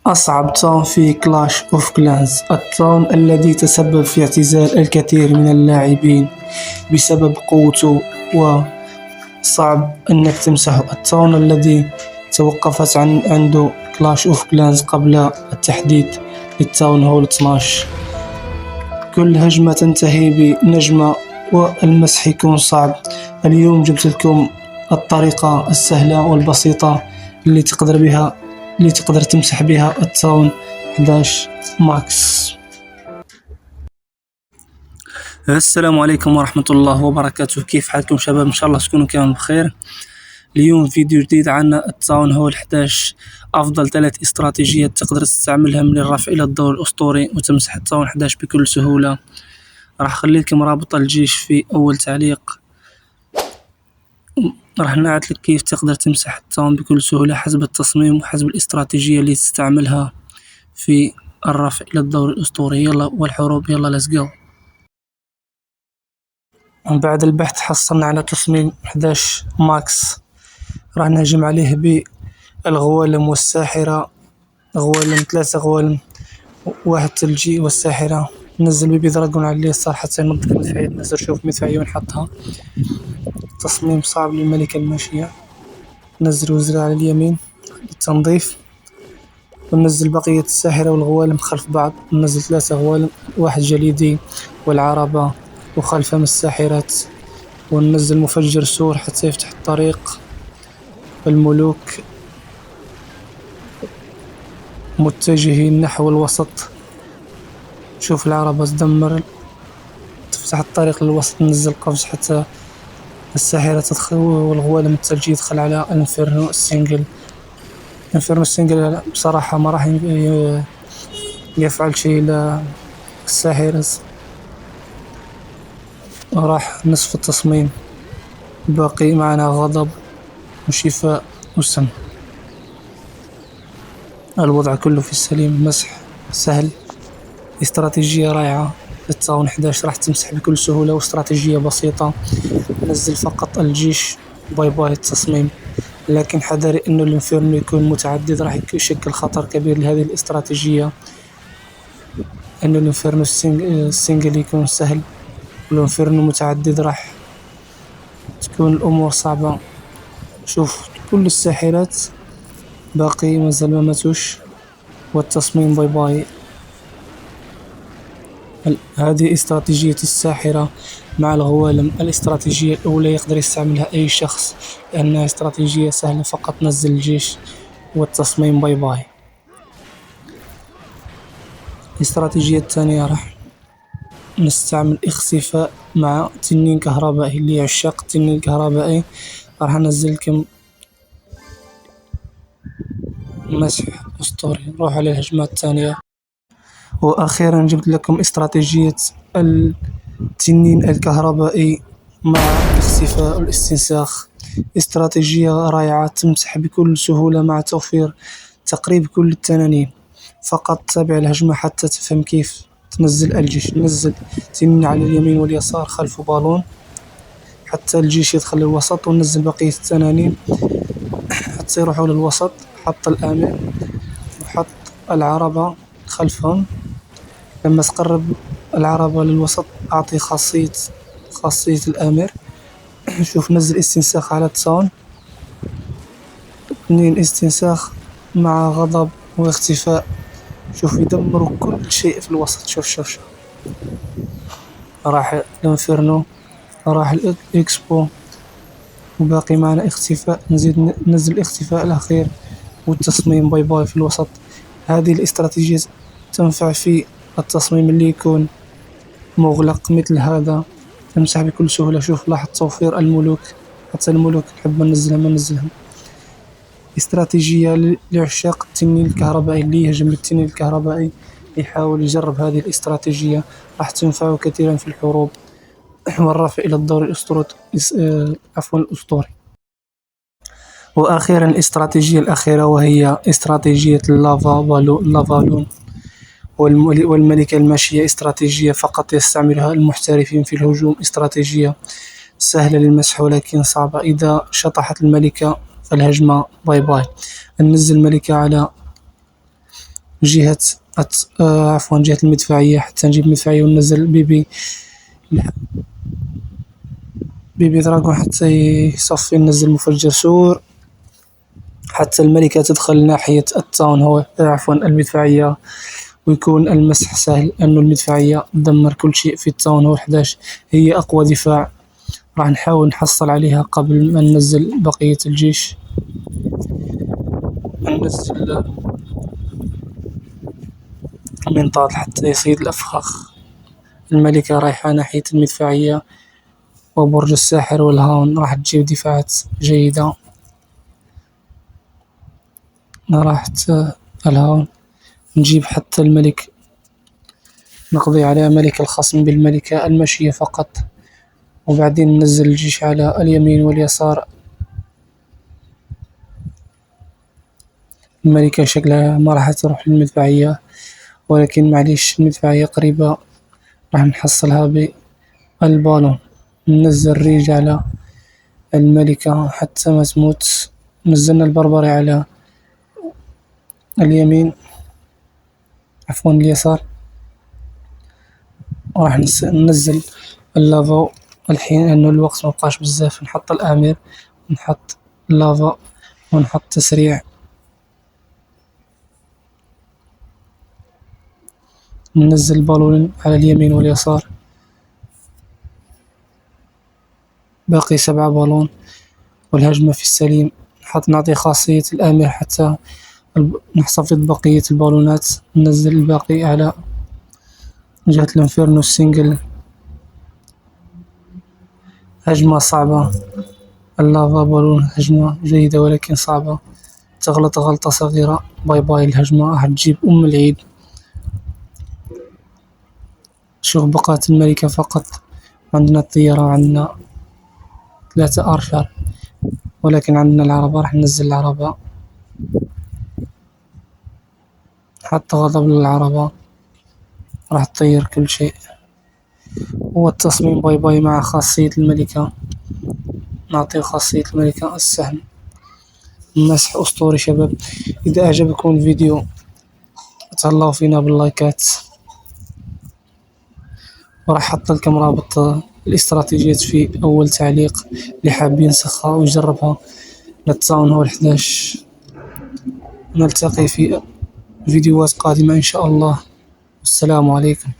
أصعب تاون في كلاش أوف كلانز، التاون الذي تسبب في اعتزال الكثير من اللاعبين بسبب قوته وصعب أنك تمسحه. التاون الذي توقفت عنده كلاش أوف كلانز قبل التحديث للتاون هول 12. كل هجمة تنتهي بنجمة والمسح يكون صعب. اليوم جبت لكم الطريقة السهلة والبسيطة اللي تقدر تمسح بها التاون 11 ماكس. السلام عليكم ورحمة الله وبركاته. كيف حالكم شباب؟ إن شاء الله تكونوا كامل بخير. اليوم فيديو جديد عن التاون هول 11، أفضل 3 استراتيجيات تقدر تستعملها من الرفع إلى الدور الأسطوري وتمسح التاون 11 بكل سهولة. راح أخلي لكم رابط الجيش في أول تعليق. راح نعرض لك كيف تقدر تمسح التاون بكل سهولة حسب التصميم وحسب الاستراتيجية اللي تستعملها في الرفع إلى الدور الأسطوري. يلا والحروب، يلا ليتس جو. بعد البحث حصلنا على تصميم 11 ماكس، راح نهجم عليه بالغوالم والساحرة، غوالم 3 غوالم 1 ثلجي والساحرة. نزل بيبي دراجون على اليسار حتى ينضك مدفعية. نزل شوف مدفعية ونحطها. تصميم صعب للملكة الماشية. نزل وزراء على اليمين للتنظيف، وننزل بقية الساحرة والغوالم خلف بعض. ننزل 3 غوالم 1 جليدي والعربة وخلفهم الساحرات، وننزل مفجر سور حتى يفتح الطريق. الملوك متجهين نحو الوسط. شوف العربة تدمر تفتح الطريق للوسط. ننزل قفز حتى الساحرة تدخل والغوالم الثلجي يدخل على انفيرنو السنجل. انفيرنو السنجل بصراحة ما راح يفعل شيء للساحرة، راح نصف التصميم. باقي معنا غضب وشفاء وسم. الوضع كله في السليم، مسح سهل. استراتيجية رائعة للتاون 11، راح تمسح بكل سهولة واستراتيجية بسيطة. نزل فقط الجيش. باي باي التصميم، لكن حذري انه الانفيرنو يكون متعدد، راح يشكل خطر كبير لهذه الاستراتيجية. انه الانفيرنو السنجل يكون سهل، والانفيرنو متعدد راح تكون الامور صعبة. شوف كل الساحرات باقي مازال ما ماتوش، والتصميم باي باي. هذه استراتيجية الساحرة مع الغوالم. الاستراتيجية الأولى يقدر يستعملها أي شخص لأنها استراتيجية سهلة، فقط نزل الجيش والتصميم باي باي. الاستراتيجية الثانية راح نستعمل اختفاء مع تنين كهربائي. اللي يعشق التنين الكهربائي راح ننزل لكم مسح أسطوري. نروح على الهجمات الثانية. وأخيرا جبت لكم استراتيجية التنين الكهربائي مع اختفاء الاستنساخ. استراتيجية رائعة تمسح بكل سهولة مع توفير تقريب كل التنانين. فقط تابع الهجمة حتى تفهم كيف تنزل الجيش. نزل تنين على اليمين واليسار خلف بالون حتى الجيش يدخل للوسط، وننزل بقية التنانين حتى يروحوا للوسط. حط الآمر وحط العربة خلفهم. لما تقرب العربة للوسط أعطي خاصية الآمر. شوف نزل استنساخ على التاون، 2 استنساخ مع غضب واختفاء. شوف يدمروا كل شيء في الوسط. شوف راح الانفيرنو، راح الاكسبو، وباقي معنا اختفاء. نزل الاختفاء الأخير والتصميم باي باي في الوسط. هذه الاستراتيجية تنفع في التصميم اللي يكون مغلق مثل هذا، تمسح بكل سهولة. شوف لاحظ توفير الملوك، حتى الملوك نحب ما ننزلهم. استراتيجية لعشاق التنين الكهربائي، اللي يهجم بالتنين الكهربائي يحاول يجرب هذه الاستراتيجية، راح تنفعه كثيرا في الحروب والرفع إلى الدور الأسطوري. وأخيرا الاستراتيجية الأخيرة وهي استراتيجية لافالون والملكة الماشية. استراتيجية فقط يستعملها المحترفين في الهجوم. استراتيجية سهلة للمسح ولكن صعبة. إذا شطحت الملكة فالهجمة باي باي. ننزل الملكة على جهة جهة المدفعية حتى نجيب مدفعية وننزل بيبي دراغون حتى يصفي، ننزل مفجر سور حتى الملكة تدخل ناحية التاون هو المدفعية، ويكون المسح سهل لأنه المدفعية تدمر كل شيء في التاون هول 11. هي أقوى دفاع، راح نحاول نحصل عليها قبل ما ننزل بقية الجيش. ننزل منطاد حتى يصيد الأفخاخ. الملكة رايحة ناحية المدفعية، وبرج الساحر والهاون راح تجيب دفاعات جيدة. راحت الهاون، نجيب حتى الملك، نقضي على ملك الخصم بالملكة المشية فقط، وبعدين ننزل الجيش على اليمين واليسار. الملكة شكلها ما راح تروح للمدفعية، ولكن معليش المدفعية قريبة، راح نحصلها بالبالون. ننزل الريج على الملكة حتى ما تموت. نزلنا البربري على اليمين، اليسار. وراح ننزل اللافا الحين لأنه الوقت مبقاش بزاف. نحط الآمر، نحط اللافا، ونحط تسريع. ننزل البالون على اليمين واليسار، باقي 7 بالون والهجمة في السليم. نعطي خاصية الآمر حتى نحتفظ بقية البالونات. ننزل الباقي على جهة الانفيرنو السنجل. هجمة صعبة، اللافا بالون هجمة جيدة ولكن صعبة، تغلط غلطة صغيرة باي باي الهجمة راح تجيب العيد. شوف بقات الملكة فقط، عندنا الطيارة، عندنا 3 أرشر، ولكن عندنا العربة. راح ننزل العربة حتى غضب للعربة، راح تطير كل شيء. والتصميم باي باي مع خاصية الملكة. نعطي خاصية الملكة السهم. مسح أسطوري شباب. إذا أعجبكم الفيديو تهلاو فينا باللايكات، وراح أحط لكم رابط الاستراتيجيات في أول تعليق اللي حاب ينسخها ويجربها للتاون هول 11. نلتقي في فيديوهات قادمة إن شاء الله. السلام عليكم.